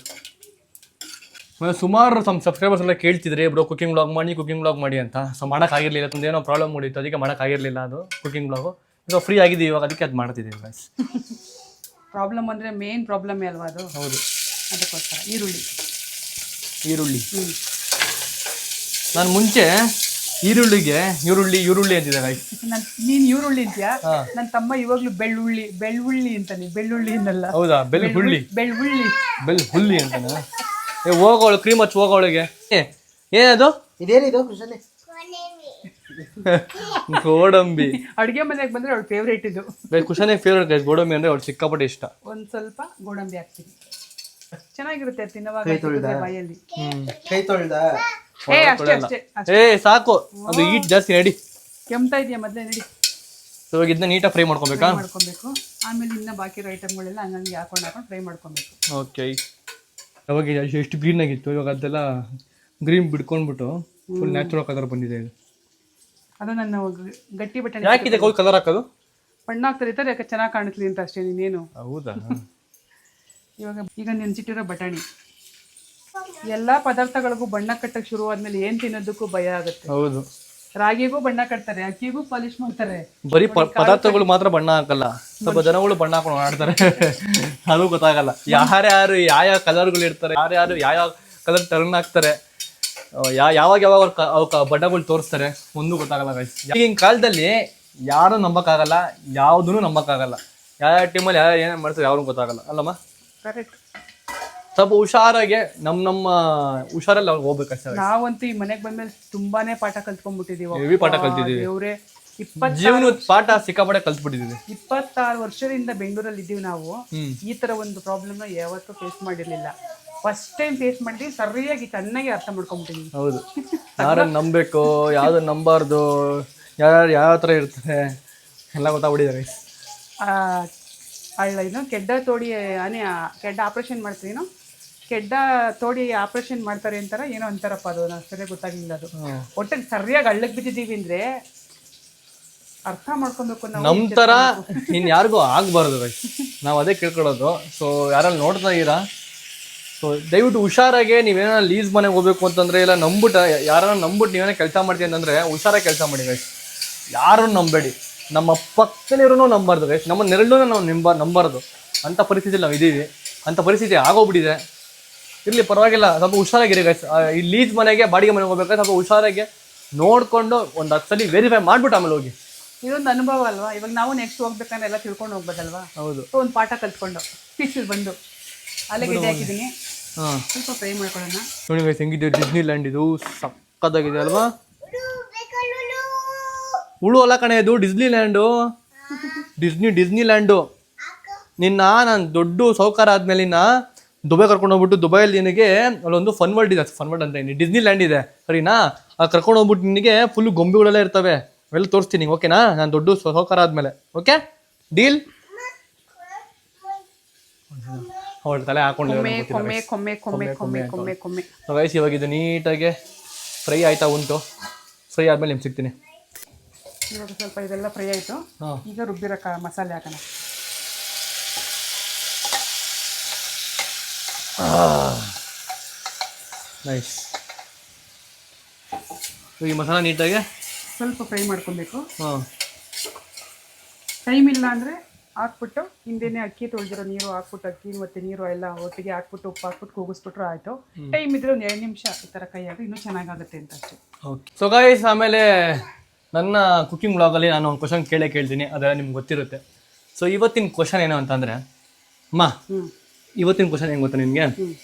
ಸುಮಾರು ನಮ್ಮ ಸಬ್ಸ್ಕ್ರೈಬರ್ಸ್ ಎಲ್ಲ ಕೇಳ್ತಿದ್ರೆ ಬ್ರೋ ಕುಕಿಂಗ್ ಬ್ಲಾಗ್ ಮಾಡಿ ಅಂತ. ಸೊ ಮಾಡೋಕ್ಕಾಗಿರಲಿಲ್ಲ, ತುಂಬ ಏನೋ ಪ್ರಾಬ್ಲಮ್ ಮೂಡಿತ್ತು, ಅದಕ್ಕೆ ಮಾಡೋಕ್ಕಾಗಿರಲಿಲ್ಲ ಅದು ಕುಕಿಂಗ್ ಬ್ಲಾಗು. ಈಗ ಫ್ರೀ ಆಗಿದ್ದೀವಿ ಇವಾಗ, ಅದಕ್ಕೆ ಅದು ಮಾಡ್ತಿದ್ದೀವಿ ಗೈಸ್. ಪ್ರಾಬ್ಲಮ್ ಅಂದರೆ ಮೇನ್ ಪ್ರಾಬ್ಲಮ್ಮೇ ಅಲ್ವಾ ಅದು? ಹೌದು. ಅದಕ್ಕೋಸ್ಕರ ಈರುಳ್ಳಿ. ನಾನು ಮುಂಚೆ ಈರುಳ್ಳಿ ಅಂತಿದ್ದೆ ಗೈಸ್. ನೀನು ಈರುಳ್ಳಿ ಅಂತೀಯಾ? ನನ್ನ ತಮ್ಮ ಇವಾಗಲೂ ಬೆಳ್ಳುಳ್ಳಿ ಅಂತಾನೆ. ಬೆಳ್ಳುಳ್ಳಿ ಅನ್ನಲ್ಲ. ಹೌದಾ? ಬೆಳ್ಳುಳ್ಳಿ ಅಂತಾನೆ. ಹೋಗೋಳು ಕ್ರೀಮ್ ಹಚ್ಚಿ ಹೋಗೋಳಿಗೆ. ಏನದು? ಇದೇನಿದು ಕೃಷ್ಣನೇ? ಗೋಡಂಬಿ. ಅಡುಗೆ ಮನೆಗೆ ಬಂದರೆ ಅವಳು ಫೇವ್ರೇಟ್ ಇದು. ಕುಶನಿಗೆ ಫೇವ್ರೇಟ್ ಗೈಸ್ ಗೋಡಂಬಿ ಅಂದರೆ ಅವಳು ಸಿಕ್ಕಾಪಟ್ಟೆ ಇಷ್ಟ. ಒಂದು ಸ್ವಲ್ಪ ಗೋಡಂಬಿ ಹಾಕ್ತೀನಿ, ಚೆನ್ನಾಗಿರುತ್ತೆ ತಿನ್ನುವಾಗ ಬಾಯಲ್ಲಿ. ಕೈ ತೊಳ್ದ? ಅಷ್ಟೇ ಸಾಕು, ಅದು ಈಟ್ ಜಾಸ್ತಿ. ನಡಿ, ಕೆಮ್ತಾ ಇದೆಯಾ ಮೊದಲೇ? ನಡಿ. ಇವಾಗ ಇದನ್ನ ನೀಟಾಗಿ ಫ್ರೈ ಮಾಡ್ಕೊಬೇಕಾ? ಆಮೇಲೆ ಇನ್ನ ಬಾಕಿ ಐಟಮ್ಗಳೆಲ್ಲ ಹಂಗಂಗೆ ಹಾಕೊಂಡು ಫ್ರೈ ಮಾಡ್ಕೊಬೇಕು. ಓಕೆ. ಅವಾಗ ಎಷ್ಟು ಗ್ರೀನ್ ಆಗಿತ್ತು, ಇವಾಗ ಅದೆಲ್ಲ ಗ್ರೀನ್ ಬಿಡ್ಕೊಂಡ್ಬಿಟ್ಟು ಫುಲ್ ನ್ಯಾಚುರಲ್ ಕಲರ್ ಬಂದಿದೆ. ಅದು ನನ್ನ ಗಟ್ಟಿ ಬಟಾಣಿ. ಯಾಕಿದೆ ಕಲರ್ ಹಾಕೋದು? ಬಣ್ಣ ಹಾಕ್ತಾರೆ ಯಾಕೆ ಚೆನ್ನಾಗಿ ಕಾಣಿಸ್ಲಿ ಅಂತ ಅಷ್ಟೇ. ನೀನೇನು? ಹೌದಾ? ಈಗ ನೆನ್ಸಿಟ್ಟಿರೋ ಬಟಾಣಿ ಎಲ್ಲ ಪದಾರ್ಥಗಳಿಗೂ ಬಣ್ಣ ಕಟ್ಟಕ್ಕೆ ಶುರು ಆದ್ಮೇಲೆ ಏನ್ ತಿನ್ನೋದಕ್ಕೂ ಭಯ ಆಗುತ್ತೆ. ಹೌದು. ರಾಗಿಗೂ ಬಣ್ಣ ಕಟ್ತಾರೆ, ಅಕ್ಕಿಗೂ ಪಾಲಿಶ್ ಮಾಡ್ತಾರೆ. ಬರೀ ಪದಾರ್ಥಗಳು ಮಾತ್ರ ಬಣ್ಣ ಹಾಕಲ್ಲ, ಸ್ವಲ್ಪ ಜನಗಳು ಬಣ್ಣ ಹಾಕೊಂಡು ಆಡ್ತಾರೆ. ಅದು ಗೊತ್ತಾಗಲ್ಲ. ಯಾರ್ಯಾರು ಯಾವ ಕಲರ್ಗಳು ಇರ್ತಾರೆ, ಯಾರ್ಯಾರು ಯಾವ ಕಲರ್ ಟರ್ನ್ ಹಾಕ್ತಾರೆ, ಯಾವಾಗ ಅವ್ರ ಬಣ್ಣಗಳು ತೋರಿಸ್ತಾರೆ, ಒಂದು ಗೊತ್ತಾಗಲ್ಲ ಗೈಸ್. ಈಗಿನ ಕಾಲದಲ್ಲಿ ಯಾರು ನಂಬಕ್ಕಾಗಲ್ಲ, ಯಾವುದೂ ನಂಬಕ್ಕಾಗಲ್ಲ. ಯಾವ ಟೀಮಲ್ಲಿ ಯಾರು ಏನೇನು ಮಾಡ್ತಾರೆ ಯಾರು ಗೊತ್ತಾಗಲ್ಲ ಅಲ್ಲಮ್ಮ? ಕರೆಕ್ಟ್. ಸ್ವಲ್ಪ ಹುಷಾರಾಗೆ ನಮ್ಮ ಹುಷಾರಲ್ಲಿ ಅವ್ರಿಗೆ ಹೋಗ್ಬೇಕಷ್ಟೇ. ನಾವಂತೂ ಈ ಮನೆಗೆ ಬಂದ್ಮೇಲೆ ತುಂಬಾನೇ ಪಾಠ ಕಲ್ತ್ಕೊಂಡ್ಬಿಟ್ಟಿದೀವಿ. ಹೆವಿ ಪಾಠ ಕಲ್ತಿದ್ದೀವಿ. ಜೀವನದ ಪಾಠ ಸಿಕ್ಕಾಪಟ್ಟೆ ಕಲ್ತ್ಬಿಟ್ಟಿದ್ದೀವಿ. 26 ವರ್ಷದಿಂದ ಬೆಂಗಳೂರಲ್ಲಿ ಇದ್ದೀವಿ ನಾವು. ಈ ತರ ಒಂದು ಪ್ರಾಬ್ಲಮ್ ನ ಯಾವತ್ತೂ ಫೇಸ್ ಮಾಡಿರ್ಲಿಲ್ಲ. ಫಸ್ಟ್ ಟೈಮ್ ಫೇಸ್ ಮಾಡಿದ್ವಿ, ಸರಿಯಾಗಿ ಚೆನ್ನಾಗಿ ಅರ್ಥ ಮಾಡ್ಕೊಂಡ್ಬಿಟ್ಟಿದ್ವಿ. ಹೌದು. ಯಾರನ್ನ ನಂಬಬೇಕು, ಯಾವ್ದನ್ನ ನಂಬಾರ್ದು, ಯಾರು ಯಾವ ಥರ ಇರ್ತಾರೆ ಎಲ್ಲ ಗೊತ್ತಾಗ್ಬಿಟ್ಟಿದ್ದಾರೆ. ಏನು ಕೆಡ್ಡ ತೋಡಿ ಕೆಡ್ಡ ಆಪ್ರೇಷನ್ ಮಾಡ್ತೀನೋ, ಕೆಡ್ಡ ತೋಡಿ ಆಪ್ರೇಷನ್ ಮಾಡ್ತಾರೆ ಅಂತಾರ ಏನೋ ಅಂತಾರಪ್ಪ, ಅದು ನಾವು ಸರಿಯಾಗಿ ಗೊತ್ತಾಗಿಲ್ಲ. ಅದು ಒಟ್ಟಿಗೆ ಸರಿಯಾಗಿ ಹಳ್ಳಕ್ಕೆ ಬಿದ್ದಿದ್ದೀವಿ ಅಂದ್ರೆ ಅರ್ಥ ಮಾಡ್ಕೊಬೇಕು ನಾವು. ನಮ್ಮ ಥರ ಇನ್ನು ಯಾರಿಗೂ ಆಗಬಾರ್ದು ಗೈಸ್, ನಾವು ಅದೇ ಕೇಳ್ಕೊಳ್ಳೋದು. ಸೊ ಯಾರಲ್ಲಿ ನೋಡ್ತಾ ಇದ್ದೀರಾ, ಸೊ ದಯವಿಟ್ಟು ಹುಷಾರಾಗೆ ನೀವೇನೋ ಲೀಸ್ ಮನೆಗೆ ಹೋಗ್ಬೇಕು ಅಂತಂದರೆ, ಇಲ್ಲ ಯಾರನ್ನ ನಂಬಿಟ್ಟು ನೀವೇನೋ ಕೆಲಸ ಮಾಡ್ತೀವಿ ಅಂತಂದರೆ ಹುಷಾರಾಗಿ ಕೆಲಸ ಮಾಡಿ ಗೈಸ್. ಯಾರನ್ನು ನಂಬೇಡಿ, ನಮ್ಮ ಪಕ್ಕದಲ್ಲಿರೋನು ನಂಬಾರ್ದು ಗೈಸ್, ನಮ್ಮ ನೆರಳನ್ನು ನಾವು ನಂಬಾರ್ದು. ಅಂಥ ಪರಿಸ್ಥಿತಿಯಲ್ಲಿ ನಾವು ಇದ್ದೀವಿ, ಅಂಥ ಪರಿಸ್ಥಿತಿ ಆಗೋಗ್ಬಿಟ್ಟಿದೆ. ಇರಲಿ ಪರವಾಗಿಲ್ಲ, ಸ್ವಲ್ಪ ಹುಷಾರಾಗಿರಿ ಗೈಸ್. ಈ ಲೀಸ್ ಮನೆಗೆ ಬಾಡಿಗೆ ಮನೆಗೆ ಹೋಗ್ಬೇಕಾದ್ರೆ ಸ್ವಲ್ಪ ಹುಷಾರಾಗಿ ನೋಡಿಕೊಂಡು ಒಂದು 10 ಸಲ ವೆರಿಫೈ ಮಾಡ್ಬಿಟ್ಟು ಆಮೇಲೆ ಹೋಗಿ. ಇದೊಂದು ಅನುಭವ ಅಲ್ವಾ? ಇವಾಗ ನಾವು ನೆಕ್ಸ್ಟ್ ಹೋಗ್ಬೇಕಂದ್ರೆ ಎಲ್ಲ ತಿಳ್ಕೊಂಡು ಹೋಗ್ಬೋದಲ್ವಾ? ಹೌದು. ಒಂದು ಪಾಠ ಕಲ್ತ್ಕೊಂಡು ಫಿಶ್ ಬಂದು ಅಲ್ಲೇ ಗಿಡ ಹಾಕಿದ್ದೀನಿ. ಸ್ವಲ್ಪ ಫ್ರೈ ಮಾಡ್ಕೊಳ್ಳೋಣ. ನೋಡಿ ಗೈಸ್, ಹೆಂಗಿದೆ ಡಿಸ್ನಿ ಲ್ಯಾಂಡ್, ಇದು ಸಕ್ಕತ್ತಾಗಿದೆ ಅಲ್ವಾ? ಹುಳು ಅಲ್ಲ ಕಣೆ, ಇದು ಡಿಸ್ನಿ ಲ್ಯಾಂಡು. Disney land. ನಾನು ದೊಡ್ಡ ಸೌಕಾರ ಆದ್ಮೇಲೆ ದುಬೈ ಕರ್ಕೊಂಡು ಹೋಗ್ಬಿಟ್ಟು, ದುಬೈಯಲ್ಲಿ ನಿನಗೆ ಅಲ್ಲೊಂದು ಫನ್ ವರ್ಲ್ಡ್ ಇದೆ, ಫನ್ ವರ್ಲ್ಡ್ ಅಂತ ಡಿಸ್ನಿ ಲ್ಯಾಂಡ್ ಇದೆ ಸರಿನಾ? ಕರ್ಕೊಂಡು ಹೋಗ್ಬಿಟ್ಟು ನಿನಗೆ ಫುಲ್ ಗೊಂಬೆಗಳೆಲ್ಲ ಇರ್ತವೆ, ಅವೆಲ್ಲ ತೋರಿಸ್ತೀನಿ ಓಕೆನಾ? ನಾನು ದೊಡ್ಡ ಸೌಕಾರ ಆದ್ಮೇಲೆ. Okay deal? ಅವಳ ತಲೆ ಹಾಕೊಂಡು ಗೈಸ್ ಇವಾಗ ಇದು ನೀಟಾಗಿ ಫ್ರೈ ಆಯ್ತಾ ಉಂಟು. ಫ್ರೈ ಆದ್ಮೇಲೆ ನಿಮ್ಗೆ ಸಿಗ್ತೀನಿ. ಇವಾಗ ಸ್ವಲ್ಪ ಇದೆಲ್ಲ ಫ್ರೈ ಆಯಿತು. ಈಗ ರುಬ್ಬಿರೋ ಮಸಾಲೆ ಹಾಕೋಣ. ನೈಸ್. ಈ ಮಸಾಲ ನೀಟಾಗಿ ಸ್ವಲ್ಪ ಫ್ರೈ ಮಾಡ್ಕೊಬೇಕು. ಟೈಮ್ ಇಲ್ಲ ಅಂದರೆ ಹಾಕ್ಬಿಟ್ಟು ಹಿಂದೆನೇ ಅಕ್ಕಿ ತೊಳೆದಿರೋ ನೀರು ಹಾಕ್ಬಿಟ್ಟು, ಅಕ್ಕಿ ಮತ್ತು ನೀರು ಎಲ್ಲ ಒಟ್ಟಿಗೆ ಹಾಕ್ಬಿಟ್ಟು ಉಪ್ಪು ಹಾಕ್ಬಿಟ್ಟು ಕೂಗಿಸ್ಬಿಟ್ರೆ ಆಯಿತು. ಟೈಮ್ ಇದ್ರೆ ಒಂದು 2 ನಿಮಿಷ ಈ ಥರ ಕೈ ಹಾಕಿ ಇನ್ನೂ ಚೆನ್ನಾಗಾಗುತ್ತೆ ಅಂತ ಅಷ್ಟೇ. ಓಕೆ. ಸೊ ಗೈಸ್, ಆಮೇಲೆ ನನ್ನ ಕುಕಿಂಗ್ ವ್ಲಾಗಲ್ಲಿ ನಾನು ಒಂದು ಕ್ವಶನ್ ಕೇಳ್ತೀನಿ, ಅದೆಲ್ಲ ನಿಮ್ಗೆ ಗೊತ್ತಿರುತ್ತೆ. ಸೊ ಇವತ್ತಿನ ಕ್ವಶನ್ ಏನು ಅಂತಂದರೆ, ಇವತ್ತಿನ ಕ್ವಶನ್ ಹೆಂಗೆ ಗೊತ್ತಾ ನಿನಗೆ?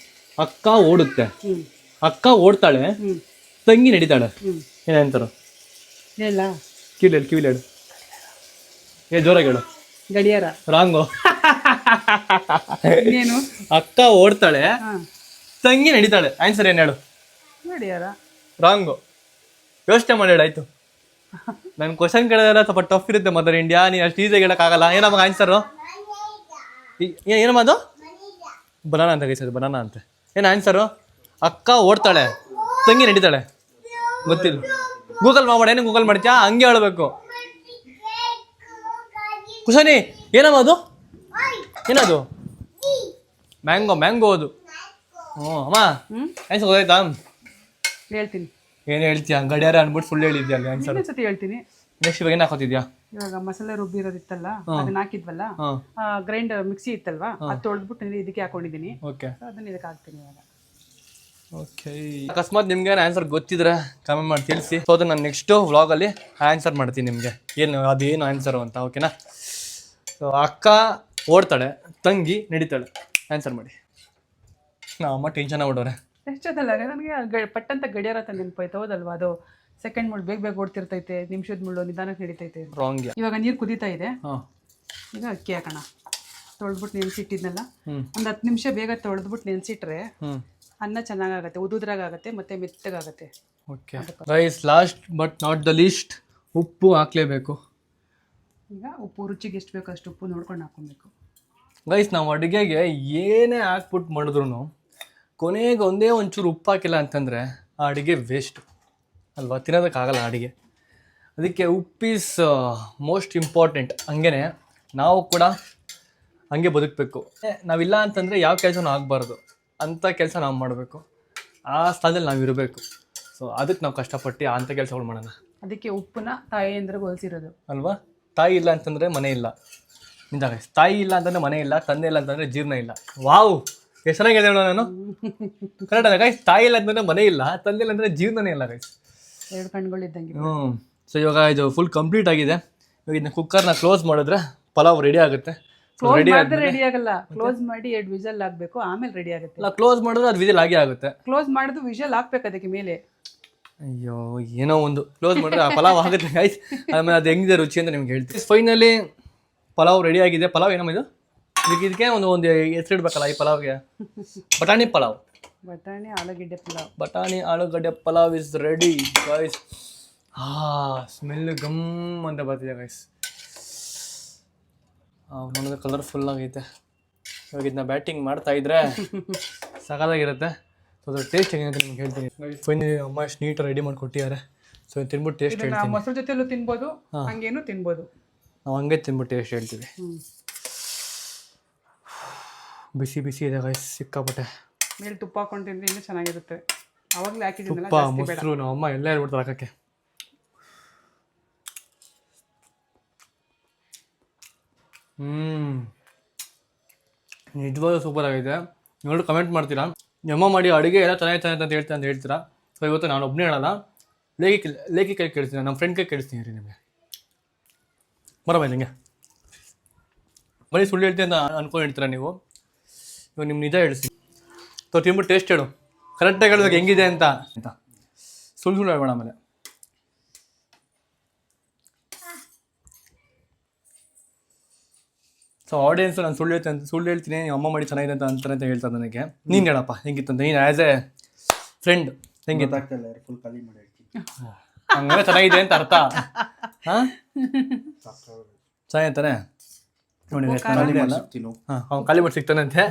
ಅಕ್ಕ ಓಡುತ್ತೆ, ಅಕ್ಕ ಓಡ್ತಾಳೆ, ತಂಗಿ ನಡೀತಾಳೆ ಏನಂತಾರ ಹೇಳ ಕಿವಿಲಿ ಹೇಳು ಜೋರಾಗಿ ಹೇಳು ಗಡಿಯಾರ ರಾಂಗು ಇನ್ನೇನು ಅಕ್ಕ ಓಡ್ತಾಳೆ ತಂಗಿ ನಡೀತಾಳೆ ಆನ್ಸರ್ ಏನು ಹೇಳು ಗಡಿಯಾರ ರಾಂಗು ಯೋಚನೆ ಮಾಡಿ ಹೇಳು ಆಯ್ತು ನನ್ನ ಕ್ವಶನ್ ಕೇಳಿದ್ರೆ ಸ್ವಲ್ಪ ಟಫ್ ಇರುತ್ತೆ ಮದರ್ ಇಂಡಿಯಾ ನೀನು ಅಷ್ಟು ಈಸಿಯಾಗಿ ಹೇಳೋಕ್ಕಾಗಲ್ಲ ಏನಮ್ಮ ಆನ್ಸರು ಏನಮ್ಮ ಅದು ಬನಾನಾ ಅಂತ ಗೈಸ್, ಅದು ಬನಾನಾ ಅಂತೆ. ಏನು ಆನ್ಸರು? ಅಕ್ಕ ಓಡ್ತಾಳೆ ತಂಗಿ ನಡೀತಾಳೆ. ಗೊತ್ತಿಲ್ಲ, ಗೂಗಲ್ ಮಾಡ್ಬೇಡ. ಏನು ಗೂಗಲ್ ಮಾಡ್ತೀಯಾ? ಹಂಗೆ ಹೇಳ್ಬೇಕು. ಕುಶಾನಿ ಏನಮ್ಮ ಅದು? ಏನದು? ಮ್ಯಾಂಗೋ ಅದು. ಹ್ಞೂ ಅಮ್ಮ ಆನ್ಸರ್ ಗೊತ್ತಾಯ್ತಾ? ಹೇಳ್ತೀನಿ. ಏನು ಹೇಳ್ತೀಯ? ಗಡಿಯಾರ ಅನ್ಬಿಟ್ಟು ಸುಳ್ಳು ಹೇಳಿದ್ಯಾ ಅಲ್ಲಿ ಆನ್ಸರ್. ಸತಿ ಹೇಳ್ತೀನಿ. ನೆಕ್ಸ್ಟ್ ಇವಾಗ ಏನು ಹಾಕೋತಿದ್ಯಾ? ಇವಾಗ ಮಸಾಲೆ ರುಬ್ಬಿರೋದಿತ್ತಲ್ಲ ಅದನ್ನ ಹಾಕಿದ್ವಲ್ಲ, ಗ್ರೈಂಡರ್ ಮಿಕ್ಸಿ ಇತ್ತಲ್ವಾ, ಅದು ತೊಳೆದ್ಬಿಟ್ಟು ಇದಕ್ಕೆ ಹಾಕೊಂಡಿದ್ದೀನಿ. ಓಕೆ, ಅದನ್ನ ಇದಕ್ಕೆ ಹಾಕ್ತೀನಿ ಇವಾಗ. ಓಕೆ, ಅಕಸ್ಮಾತ್ ನಿಮ್ಗೆ ಆನ್ಸರ್ ಗೊತ್ತಿದ್ರೆ ಕಮೆಂಟ್ ಮಾಡಿ ತಿಳಿಸಿ. ಸೊ ಅದು ನಾನು ನೆಕ್ಸ್ಟು ವ್ಲಾಗಲ್ಲಿ ಆನ್ಸರ್ ಮಾಡ್ತೀನಿ ನಿಮಗೆ ಅದೇನು ಆನ್ಸರು ಅಂತ. ಓಕೆನಾ? ಸೊ ಅಕ್ಕ ಓಡ್ತಾಳೆ, ತಂಗಿ ನಡೀತಾಳೆ. ಆನ್ಸರ್ ಮಾಡಿ. ಅಮ್ಮ ಟೆನ್ಷನ್ ಆಗ್ಬಿಡೋರೆ. ಎಷ್ಟೊತ್ತಲ್ಲ ನನಗೆ ಪಟ್ಟಂತ ಗಡಿಯಾರ ಅಂತ ನೆನಪಾಯ್ತು. ಹೌದಲ್ವಾ? ಅದು ಸೆಕೆಂಡ್ ಮುಳ್ಳು ಬೇಗ ಓಡ್ತಿರ್ತೈತೆ, ನಿಮಿಷದ ಮುಳ್ಳು ನಿಧಾನಕ್ಕೆ ನಡೀತೈತೆ. ರಾಂಗ್. ಇವಾಗ ನೀರು ಕುದೀತಾ ಇದೆ. ಈಗ ಅಕ್ಕಿ ಹಾಕೋಣ. ತೊಳೆದ್ಬಿಟ್ಟು ನೆನೆಸಿಟ್ಟಿದ್ನಲ್ಲ, ಒಂದು 10 ನಿಮಿಷ ಬೇಗ ತೊಳೆದ್ಬಿಟ್ಟು ನೆನೆಸಿಟ್ರೆ ಅನ್ನ ಚೆನ್ನಾಗಾಗತ್ತೆ, ಉದುದ್ರಾಗತ್ತೆ ಮತ್ತೆ ಮೆತ್ತಗಾಗತ್ತೆ. Okay guys, last but not the least, ಉಪ್ಪು ಹಾಕ್ಲೇಬೇಕು. ಈಗ ಉಪ್ಪು ರುಚಿಗೆ ಎಷ್ಟು ಬೇಕೋ ಅಷ್ಟು ಉಪ್ಪು ನೋಡ್ಕೊಂಡು ಹಾಕೊಬೇಕು. ಗೈಸ್, ನಾವು ಅಡುಗೆಗೆ ಏನೇ ಹಾಕ್ಬಿಟ್ಟು ಮಾಡಿದ್ರು ಕೊನೆಗೆ ಒಂದೇ ಒಂಚೂರು ಉಪ್ಪು ಹಾಕಿಲ್ಲ ಅಂತಂದರೆ ಆ ಅಡುಗೆ ವೇಸ್ಟು ಅಲ್ವಾ? ತಿನ್ನೋದಕ್ಕಾಗಲ್ಲ ಅಡುಗೆ. ಅದಕ್ಕೆ ಉಪ್ಪು ಈಸ್ ಮೋಸ್ಟ್ ಇಂಪಾರ್ಟೆಂಟ್. ಹಂಗೇ ನಾವು ಕೂಡ ಹಂಗೆ ಬದುಕಬೇಕು. ನಾವಿಲ್ಲ ಅಂತಂದರೆ ಯಾವ ಕೆಲಸನೂ ಆಗಬಾರ್ದು, ಅಂಥ ಕೆಲಸ ನಾವು ಮಾಡಬೇಕು. ಆ ಸ್ಥಳದಲ್ಲಿ ನಾವು ಇರಬೇಕು. ಸೊ ಅದಕ್ಕೆ ನಾವು ಕಷ್ಟಪಟ್ಟು ಅಂಥ ಕೆಲಸಗಳು ಮಾಡೋಣ. ಅದಕ್ಕೆ ಉಪ್ಪನ್ನ ತಾಯಿ ಅಂದ್ರೆ ಹೋಲಿಸಿರೋದು ಅಲ್ವಾ? ತಾಯಿ ಇಲ್ಲ ಅಂತಂದರೆ ಮನೆ ಇಲ್ಲ. ನಿಜ, ತಾಯಿ ಇಲ್ಲ ಅಂತಂದರೆ ಮನೆ ಇಲ್ಲ, ತಂದೆ ಇಲ್ಲ ಅಂತಂದರೆ ಜೀವನ ಇಲ್ಲ. ವಾವ್, ಎಷ್ಟು ಚೆನ್ನಾಗಿದೆ ಹೇಳೋ ನಾನು. ಕರೆಕ್ಟ್ ಅಲ್ಲ ಗೈಸ್? ತಾಯಿ ಇಲ್ಲ ಅಂತಂದರೆ ಮನೆ ಇಲ್ಲ, ತಂದೆ ಇಲ್ಲ ಅಂದರೆ ಜೀವನನೇ ಇಲ್ಲ ಗೈಸ್. ಎರಡು ಕಣ್ಗಳಿದ್ದಂಗೆ. ಸೊ ಇವಾಗ ಇದು ಫುಲ್ ಕಂಪ್ಲೀಟ್ ಆಗಿದೆ. ಇವಾಗ ಇದನ್ನ ಕುಕ್ಕರ್ನ ಕ್ಲೋಸ್ ಮಾಡಿದ್ರೆ ಪಲಾವ್ ರೆಡಿ ಆಗುತ್ತೆ. ರೆಡಿ ಆಗಲ್ಲ, ಕ್ಲೋಸ್ ಮಾಡಿ 2 ವಿಷಲ್ ಹಾಕ್ಬೇಕು, ಆಮೇಲೆ ರೆಡಿ ಆಗುತ್ತೆ. ಇಲ್ಲ, ಕ್ಲೋಸ್ ಮಾಡಿದ್ರೆ ಅದು ವಿಸಿಲ್ ಆಗೇ ಆಗುತ್ತೆ. ಕ್ಲೋಸ್ ಮಾಡಿದ್ರು ವಿಷಲ್ ಹಾಕ್ಬೇಕು ಅದಕ್ಕೆ ಮೇಲೆ. ಅಯ್ಯೋ, ಏನೋ ಒಂದು ಕ್ಲೋಸ್ ಮಾಡಿದ್ರೆ ಆ ಪಲಾವ್ ಆಗುತ್ತೆ ಗೈಸ್. ಆಮೇಲೆ ಅದು ಹೆಂಗಿದೆ ರುಚಿ ಅಂತ ನಿಮ್ಗೆ ಹೇಳ್ತೀವಿ. ಫೈನಲಿ ಪಲಾವ್ ರೆಡಿ ಆಗಿದೆ. ಪಲಾವ್ ಏನಮ್ಮ ಇದು? ಇದಕ್ಕೆ ಒಂದು ಹೆಸರು ಇಡ್ಬೇಕಲ್ಲ ಈ ಪಲಾವ್ಗೆ. ಬಟಾಣಿ ಪಲಾವ್. ಬಟಾಣಿ ಆಲೂಗಡ್ಡೆ ಪಲಾವ್. ಬಟಾಣಿ ಆಲೂಗಡ್ಡೆ pulao is ready guys. Smell gum ಅಂತ ಬರ್ತಿದೆ ಗೈಸ್. ನೋಡಿದ್ರೆ ಕಲರ್ಫುಲ್ ಆಗೈತೆ. ಇವಾಗ ಇದನ್ನ ಬ್ಯಾಟಿಂಗ್ ಮಾಡ್ತಾ ಇದ್ರೆ ಸಖತ್ತಾಗಿರುತ್ತೆ. ಸೊ ಅದ್ರ ಟೇಸ್ಟ್ ಹೆಂಗೆ ಅಂತ ನಿಮ್ಗೆ ಹೇಳ್ತೀನಿ. ಫೈನಲಿ ಅಮ್ಮ ಎಷ್ಟು ನೀಟಾಗಿ ರೆಡಿ ಮಾಡಿ ಕೊಟ್ಟಿದ್ದಾರೆ. ಸೊ ತಿನ್ಬಿಟ್ಟು ಟೇಸ್ಟ್ ಹೇಳ್ತೀನಿ. ಮೊಸರು ಜೊತೆಲೂ ತಿನ್ಬೋದು, ಹಂಗೇನು ತಿನ್ಬೋದು. ನಾವು ಹಂಗೆ ತಿನ್ಬಿಟ್ಟು ಟೇಸ್ಟ್ ಹೇಳ್ತೀವಿ. ಬಿಸಿ ಬಿಸಿ ಇದೆ ಗೈಸ್, ಸಿಕ್ಕಾಪಟ್ಟೆ. ಮೇಲೆ ತುಪ್ಪ ಹಾಕೊಂಡು ತಿಂದ್ರೆ ಇನ್ನೂ ಚೆನ್ನಾಗಿರುತ್ತೆ. ಅವಾಗಲೇ ಹಾಕಿದ್ದೀನಲ್ಲ, ತುಪ್ಪ ಮೊಸರು ನಮ್ಮ ಅಮ್ಮ ಎಲ್ಲ ಹೇಳ್ಬಿಡ್ತಾರೆ ಹಾಕಕ್ಕೆ. ನಿಜವಾದ ಸೂಪರ್ ಆಗಿದೆ. ನೋಡಿ ಕಮೆಂಟ್ ಮಾಡ್ತೀರಾ, ನಿಮ್ಮ ಮಾಡಿ ಅಡುಗೆ ಎಲ್ಲ ಚೆನ್ನಾಗಿದೆ ಅಂತ ಹೇಳ್ತೀರಾ. ಸೊ ಇವತ್ತು ನಾನು ಒಬ್ಬನೇ ಹೇಳಲ್ಲ, ಲೇಖಿ ಕೈ ಕೇಳಿಸ್ತೀನಿ, ನಮ್ಮ ಫ್ರೆಂಡ್ ಕೈ ಕೇಳಿಸ್ತೀನಿ ರೀ ನಿಮಗೆ. ಬರಬಾಯ್ ನಿಮಗೆ ಬರೀ ಸುಳ್ಳು ಹೇಳ್ತೀನಿ ಅಂತ ಅನ್ಕೊಂಡು ಹೇಳ್ತೀರಾ ನೀವು. ಇವಾಗ ನಿಮ್ಗೆ ನಿಜ ಹೇಳ್ತೀನಿ. ಸೊ ತಿಂಬಿಟ್ಟು ಟೇಸ್ಟ್ ಹೇಳು, ಕರೆಕ್ಟಾಗಿ ಹೇಳಿದಾಗ ಹೆಂಗಿದೆ ಅಂತ ಸುಳ್ಳು ಹೇಳ್ಬೇಡ. ಆಮೇಲೆ ಸೊ ಆಡಿಯನ್ಸ್ ನಾನು ಸುಳ್ಳು ಹೇಳ್ತೀನಿ ನೀವು ಅಮ್ಮ ಮಾಡಿ ಚೆನ್ನಾಗಿದೆ ಅಂತ ಅಂತಾರೆ ಅಂತ ಹೇಳ್ತಾರೆ ನನಗೆ. ನೀನು ಹೇಳಪ್ಪ ಹೆಂಗಿತ್ತು ಅಂತ, ನೀನು ಆ್ಯಸ್ ಎ ಫ್ರೆಂಡ್ ಹೆಂಗಿತ್ತು? ಫುಲ್ ಖಾಲಿ ಮಾಡಿ ಹಂಗಂದ್ರೆ ಚೆನ್ನಾಗಿದೆ ಅಂತ ಅರ್ಥ. ಹಾಂ, ಚೆನ್ನಾಗಿರ್ತಾನೆ ನೋಡಿ. ಅವ್ನು ಖಾಲಿ ಮಾಡಿ ಸಿಗ್ತಾನಂತೆ.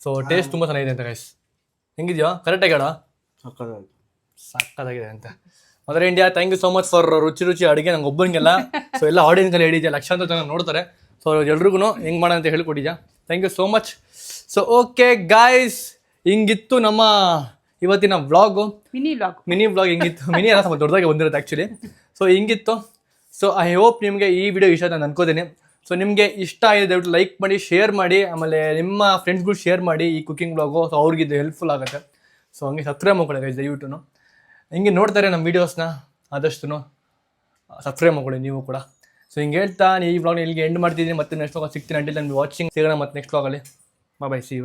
ಸೊ ಟೇಸ್ಟ್ ತುಂಬ ಚೆನ್ನಾಗಿದೆ ಅಂತ ಗೈಸ್. ಹೆಂಗಿದೆಯೋ ಕರೆಕ್ಟಾಗಿ ಹೇಳೋ. ಸಕ್ಕತ್ತಾಗಿದೆ ಅಂತ. Mother India, thank you so much for ರುಚಿ ಅಡುಗೆ. ನಂಗೆ ಒಬ್ಬನಿಗೆಲ್ಲ, ಸೊ ಎಲ್ಲ ಆಡಿಯನ್ಸ್ಗೆಲ್ಲ ಹೇಳಿದ್ಯಾ, ಲಕ್ಷಾಂತರ ಜನ ನೋಡ್ತಾರೆ. ಸೊ ಎಲ್ರಿಗೂ ಹೆಂಗೆ ಮಾಡೋಣ ಅಂತ ಹೇಳ್ಕೊಟ್ಟಿದ್ಯಾ, thank you so much. So okay guys, ಹಿಂಗಿತ್ತು ನಮ್ಮ ಇವತ್ತಿನ ವ್ಲಾಗು. ಮಿನಿ ವ್ಲಾಗ್ ಹಿಂಗಿತ್ತು. ಮಿನಿ ಎಲ್ಲ ಸ್ವಲ್ಪ ದೊಡ್ಡದಾಗಿ ಬಂದಿರುತ್ತೆ ಆ್ಯಕ್ಚುಲಿ. ಸೊ ಹಿಂಗಿತ್ತು. ಸೊ ಐ ಹೋಪ್ ನಿಮಗೆ ಈ ವಿಡಿಯೋ ಇಷ್ಟ ನಾನು ಅನ್ಕೋತೀನಿ. ಸೊ ನಿಮಗೆ ಇಷ್ಟ ಆಗಿದೆ ದಯವಿಟ್ಟು ಲೈಕ್ ಮಾಡಿ, ಶೇರ್ ಮಾಡಿ, ಆಮೇಲೆ ನಿಮ್ಮ ಫ್ರೆಂಡ್ಸ್ಗಳು ಶೇರ್ ಮಾಡಿ ಈ ಕುಕಿಂಗ್ ವ್ಲಾಗು. ಸೊ ಅವ್ರಿಗಿದ್ದು ಹೆಲ್ಪ್ಫುಲ್ ಆಗುತ್ತೆ. ಸೊ ಹಂಗೆ ಸಬ್ಸ್ಕ್ರೈಬ್ ಮಾಡ್ಕೊಳ್ಳಿ ಗೈಸ್ ದಯವಿಟ್ಟು. ಹಿಂಗೆ ನೋಡ್ತಾರೆ ನಮ್ಮ ವೀಡಿಯೋಸ್ನ, ಆದಷ್ಟು ಸಬ್ಸ್ಕ್ರೈಬ್ ಮಾಡ್ಕೊಳ್ಳಿ ನೀವು ಕೂಡ. ಸೊ ಹಿಂಗೆ ಹೇಳ್ತಾ ಈ ವ್ಲಾಗ್ನ ಇಲ್ಲಿಗೆ ಎಂಡ್ ಮಾಡ್ತಿದ್ದೀನಿ. ಮತ್ತೆ ನೆಕ್ಸ್ಟ್ ವ್ಲಾಗ್ ಸಿಗ್ತೀನಿ. ಅಂಟಿಲ್ ನಾನು ವಾಚಿಂಗ್ ಸಿಗೋಣ ಮತ್ತೆ ನೆಕ್ಸ್ಟ್ ವ್ಲಾಗಲ್ಲಿ. Bye, see you.